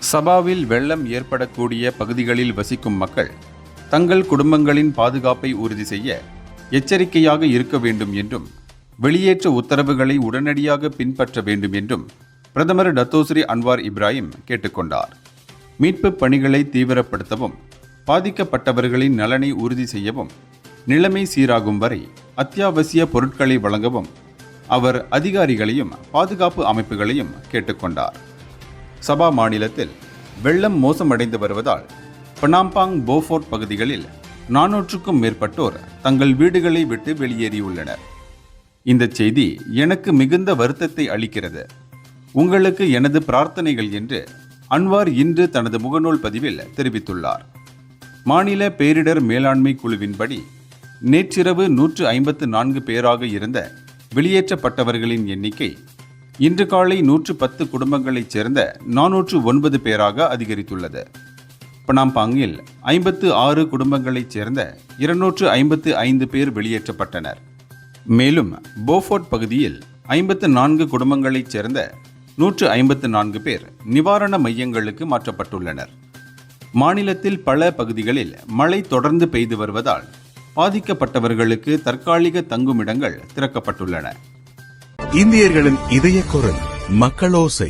சபாவில் வெள்ளம் ஏற்படக்கூடிய பகுதிகளில் வசிக்கும் மக்கள் தங்கள் குடும்பங்களின் பாதுகாப்பை உறுதி செய்ய எச்சரிக்கையாக இருக்க வேண்டும் என்றும் வெளியேற்ற உத்தரவுகளை உடனடியாக பின்பற்ற வேண்டும் என்றும் பிரதமர் டத்தோஸ்ரீ அன்வார் இப்ராஹிம் கேட்டுக்கொண்டார். மீட்புப் பணிகளை தீவிரப்படுத்தவும் பாதிக்கப்பட்டவர்களின் நலனை உறுதி செய்யவும் நிலைமை சீராகும் வரை அத்தியாவசிய பொருட்களை வழங்கவும் அவர் அதிகாரிகளையும் பாதுகாப்பு அமைப்புகளையும் கேட்டுக்கொண்டார். சபா மாநிலத்தில் வெள்ளம் மோசமடைந்து வருவதால் பனாம்பாங் போஃபோர்ட் பகுதிகளில் 400க்கும் மேற்பட்டோர் தங்கள் வீடுகளை விட்டு வெளியேறியுள்ளனர். இந்த செய்தி எனக்கு மிகுந்த வருத்தத்தை அளிக்கிறது. உங்களுக்கு எனது பிரார்த்தனைகள் என்று அன்வார் இன்று தனது முகநூல் பதிவில் தெரிவித்துள்ளார். மாநில பேரிடர் மேலாண்மை குழுவின்படி நேற்றிரவு 154 பேராக இருந்த வெளியேற்றப்பட்டவர்களின் எண்ணிக்கை இன்று காலை 110 குடும்பங்களைச் சேர்ந்த 409 பேராக அதிகரித்துள்ளது. பனாம்பாங்கில் 56 குடும்பங்களைச் சேர்ந்த 255 பேர் வெளியேற்றப்பட்டனர். மேலும் போஃபோர்ட் பகுதியில் 54 குடும்பங்களைச் சேர்ந்த 154 பேர் நிவாரண மையங்களுக்கு மாற்றப்பட்டுள்ளனர். மாநிலத்தில் பல பகுதிகளில் மழை தொடர்ந்து பெய்து வருவதால் பாதிக்கப்பட்டவர்களுக்கு தற்காலிக தங்குமிடங்கள் திறக்கப்பட்டுள்ளன. இந்தியர்களின் இதய குரல் மக்களோசை.